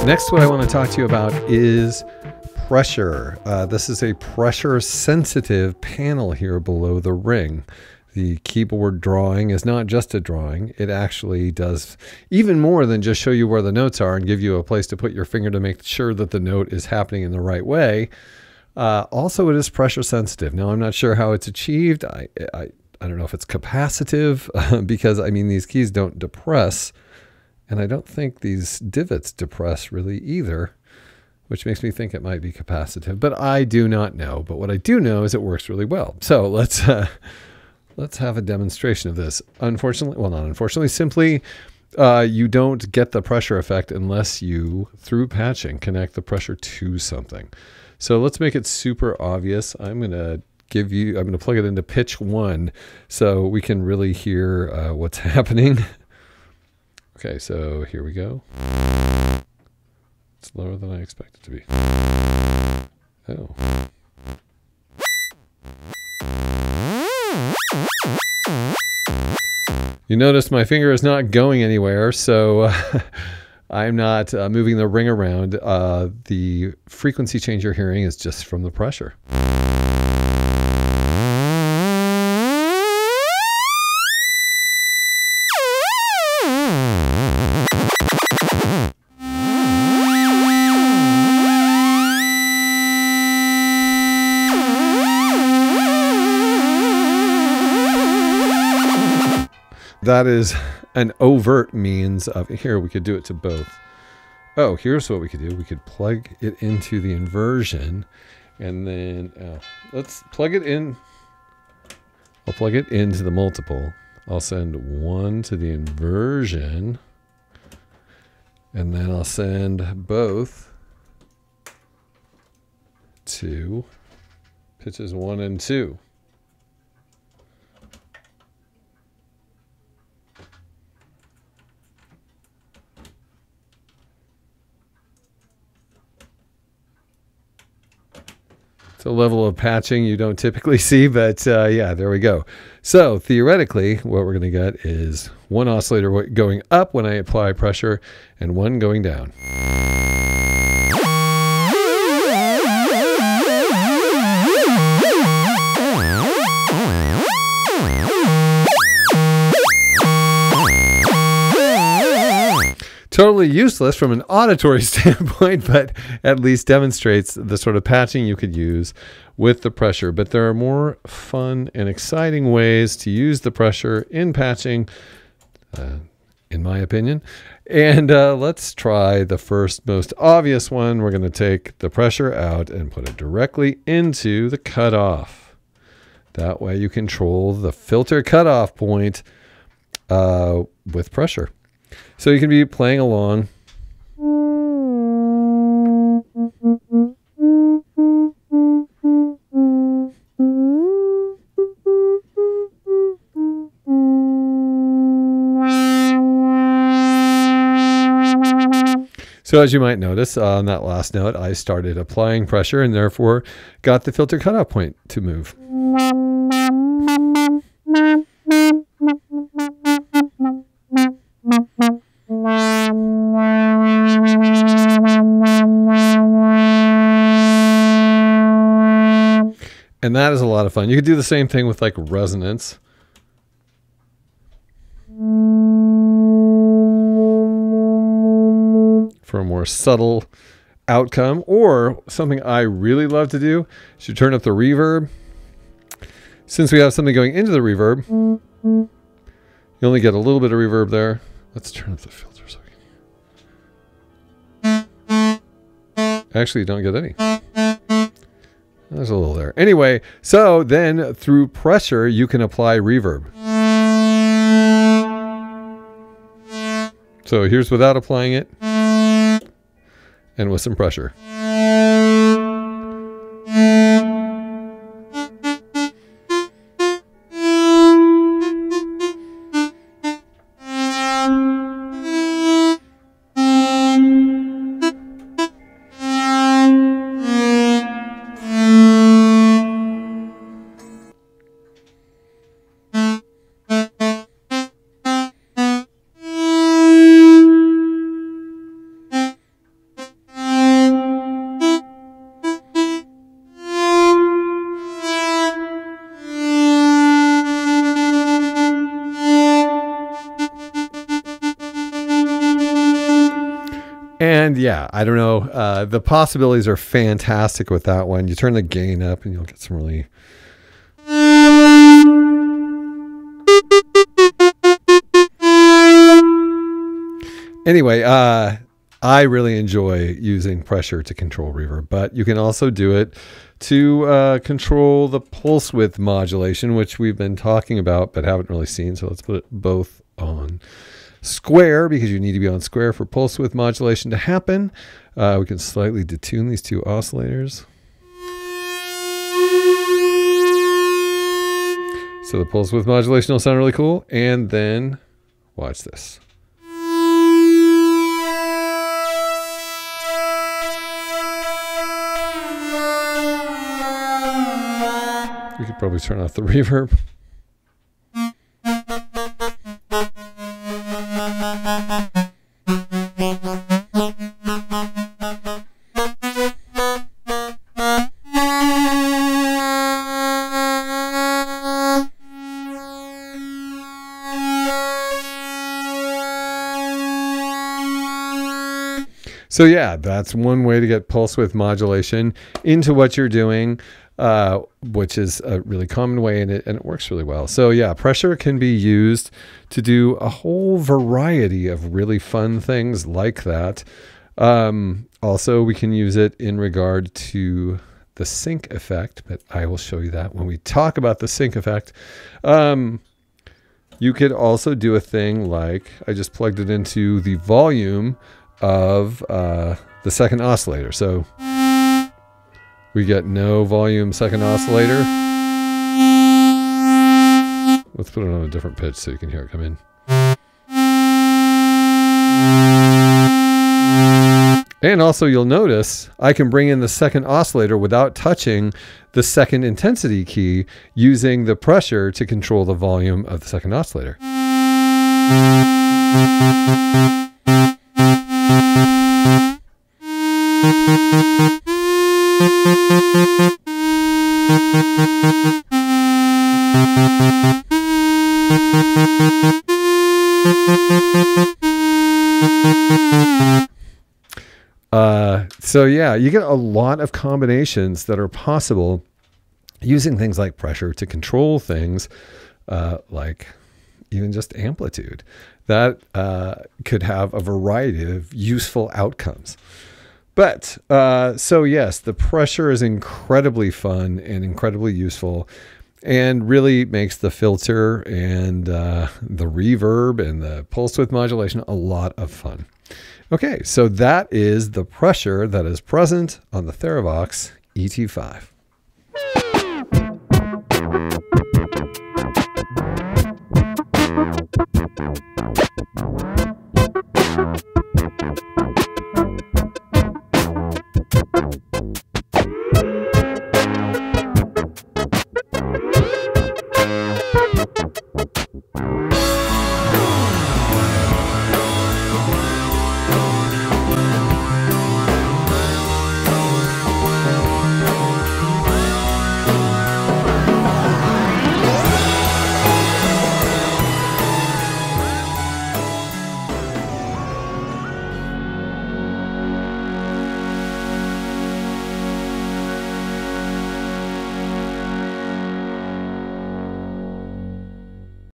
Next, what I want to talk to you about is pressure. This is a pressure sensitive panel here below the ring. The keyboard drawing is not just a drawing. It actually does even more than just show you where the notes are and give you a place to put your finger to make sure that the note is happening in the right way. Also, it is pressure sensitive. Now, I'm not sure how it's achieved. I don't know if it's capacitive because, I mean, these keys don't depress. And I don't think these divots depress really either, which makes me think it might be capacitive. But I do not know. But what I do know is it works really well. So let's have a demonstration of this. Unfortunately, well, not unfortunately, simply you don't get the pressure effect unless you, through patching, connect the pressure to something. So let's make it super obvious. I'm going to plug it into pitch 1 so we can really hear what's happening. Okay, so here we go. It's lower than I expected it to be. Oh. You notice my finger is not going anywhere, so I'm not moving the ring around. The frequency change you're hearing is just from the pressure. That is an overt means of, here we could do it to both. Oh, here's what we could do. We could plug it into the inversion and then let's plug it in. I'll plug it into the multiple. I'll send 1 to the inversion and then I'll send both to pitches 1 and 2. It's a level of patching you don't typically see, but yeah, there we go. So theoretically, what we're going to get is 1 oscillator going up when I apply pressure and 1 going down. Totally useless from an auditory standpoint, but at least demonstrates the sort of patching you could use with the pressure. But there are more fun and exciting ways to use the pressure in patching, in my opinion. And let's try the first most obvious one. We're going to take the pressure out and put it directly into the cutoff. That way you control the filter cutoff point with pressure. So you can be playing along. So as you might notice on that last note, I started applying pressure and therefore got the filter cutoff point to move. And that is a lot of fun. You could do the same thing with like resonance. For a more subtle outcome. Or something I really love to do is to turn up the reverb. Since we have something going into the reverb, you only get a little bit of reverb there. Let's turn up the filter so we can... Actually, you don't get any. There's a little there. Anyway, so then through pressure, you can apply reverb. So here's without applying it and with some pressure. And yeah, I don't know. The possibilities are fantastic with that one. You turn the gain up and you'll get some really... Anyway, I really enjoy using pressure to control reverb, but you can also do it to control the pulse width modulation, which we've been talking about but haven't really seen. So let's put it both on square, because you need to be on square for pulse width modulation to happen. We can slightly detune these two oscillators. So the pulse width modulation will sound really cool. And then watch this. We could probably turn off the reverb. So yeah, that's one way to get pulse width modulation into what you're doing, which is a really common way, and it works really well. So yeah, pressure can be used to do a whole variety of really fun things like that. Also, we can use it in regard to the sync effect, but I will show you that when we talk about the sync effect. You could also do a thing like, I just plugged it into the volume of the second oscillator. So we get no volume second oscillator. Let's put it on a different pitch so you can hear it come in. And also you'll notice I can bring in the second oscillator without touching the second intensity key, using the pressure to control the volume of the second oscillator. So yeah, you get a lot of combinations that are possible using things like pressure to control things, like even just amplitude. That could have a variety of useful outcomes. But so yes, the pressure is incredibly fun and incredibly useful, and really makes the filter and the reverb and the pulse width modulation a lot of fun. Okay, so that is the pressure that is present on the Therevox ET-5.